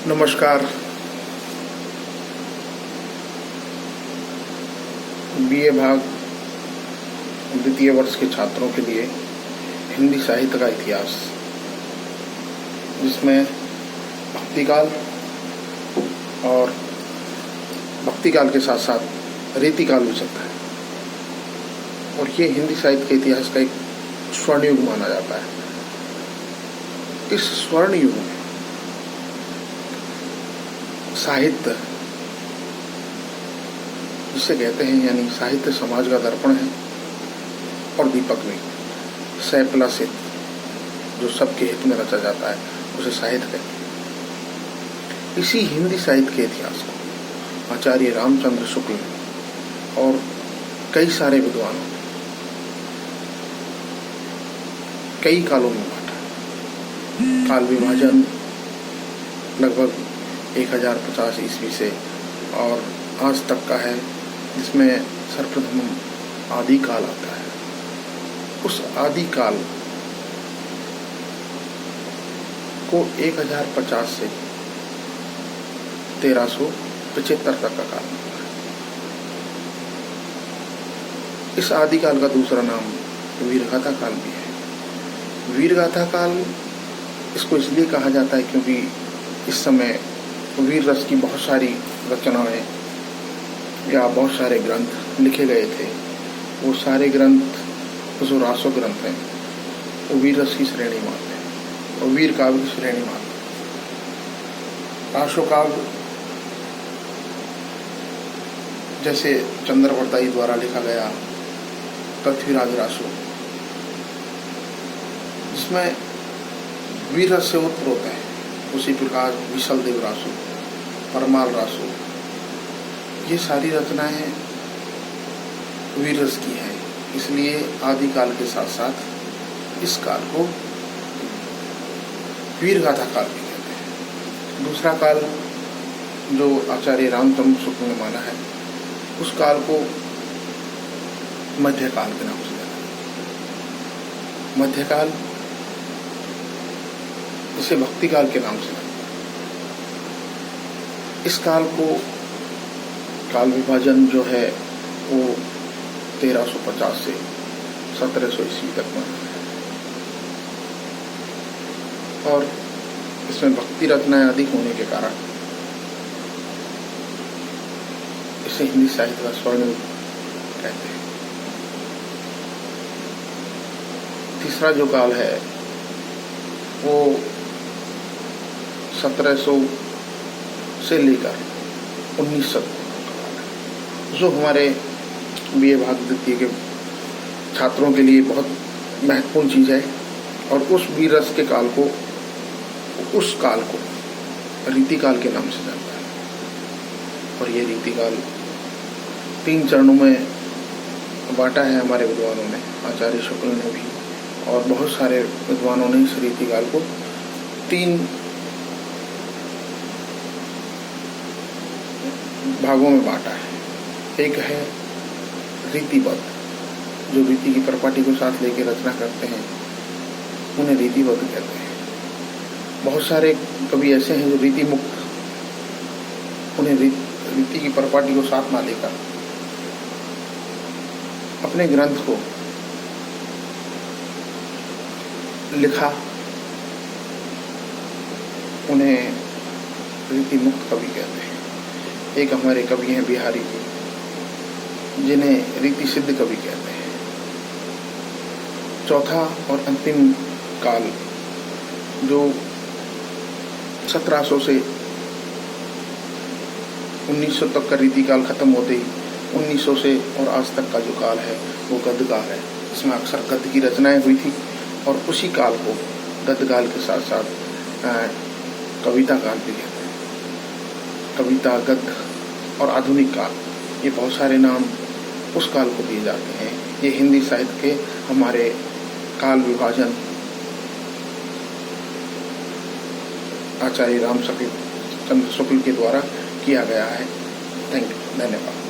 नमस्कार। बीए भाग द्वितीय वर्ष के छात्रों के लिए हिंदी साहित्य का इतिहास, जिसमें भक्तिकाल और भक्तिकाल के साथ साथ रीतिकाल भी चलता है, और ये हिंदी साहित्य के इतिहास का एक स्वर्ण युग माना जाता है। इस स्वर्ण युग में साहित्य, जिसे कहते हैं, यानी साहित्य समाज का दर्पण है और दीपक भी, सैपला से जो सबके हित में रचा जाता है उसे साहित्य कहते हैं। इसी हिंदी साहित्य के इतिहास को आचार्य रामचंद्र शुक्ल और कई सारे विद्वानों ने कई कालों में बांटा। काल विभाजन लगभग 1050 ईस्वी से और आज तक का है, जिसमें सर्वप्रथम आदिकाल आता है। उस आदिकाल को 1050 से 1375 तक का काल होता है। इस आदिकाल का दूसरा नाम वीरगाथा काल भी है। वीरगाथा काल इसको इसलिए कहा जाता है क्योंकि इस समय वीर रस की बहुत सारी रचनाएं या बहुत सारे ग्रंथ लिखे गए थे। वो सारे ग्रंथ जो रासो ग्रंथ हैं वो वीर रस की श्रेणी मानते हैं और वीर काव्य की श्रेणी मानते हैं। रासो काव्य जैसे चंद्रवर्ताई द्वारा लिखा गया पृथ्वीराज रासो, जिसमें वीर रस से उत्प्रोत है। उसी प्रकार विशल देव रासो, परमाल रासो, ये सारी रचनाएं वीर रस की हैं। इसलिए आदिकाल के साथ साथ इस काल को वीरगाथा काल भी कहते हैं। दूसरा काल जो आचार्य रामचंद्र शुक्ल ने माना है, उस काल को मध्यकाल के नाम से जाना है। मध्यकाल इसे भक्तिकाल के नाम से जाना है। इस काल को काल विभाजन जो है वो 1350 से 1700 ईस्वी तक माना है, और इसमें भक्ति रचनाएं अधिक होने के कारण इसे हिंदी साहित्य का स्वर्ण युग कहते हैं। तीसरा जो काल है वो 1700 से लेकर 1900 तक, जो हमारे बीए भाग द्वितीय के छात्रों के लिए बहुत महत्वपूर्ण चीज़ है। और उस वीर रस के काल को, उस काल को रीतिकाल के नाम से जानता है। और ये रीतिकाल 3 चरणों में बांटा है हमारे विद्वानों ने, आचार्य शुक्ल ने भी, और बहुत सारे विद्वानों ने इस रीतिकाल को 3 भागों में बांटा है। एक है रीतिबद्ध, जो रीति की परिपाटी को साथ लेकर रचना करते हैं, उन्हें रीतिबद्ध कहते हैं। बहुत सारे कवि ऐसे हैं जो रीति मुक्त, उन्हें रीति की परिपाटी को साथ ना लेकर अपने ग्रंथ को लिखा, उन्हें रीति मुक्त कवि कहते हैं। एक हमारे कवि हैं बिहारी जी, जिन्हें रीति सिद्ध कवि कहते हैं। चौथा और अंतिम काल जो 1700 से 1900 तक का रीतिकाल खत्म होते ही 1900 से और आज तक का जो काल है वो गद्य काल है। इसमें अक्सर गद्य की रचनाएं हुई थी, और उसी काल को गद्य काल के साथ साथ कविता काल भी कहते हैं। कविता, गद्य और आधुनिक काल, ये बहुत सारे नाम उस काल को दिए जाते हैं। ये हिंदी साहित्य के हमारे काल विभाजन आचार्य रामचंद्र शुक्ल के द्वारा किया गया है। धन्यवाद।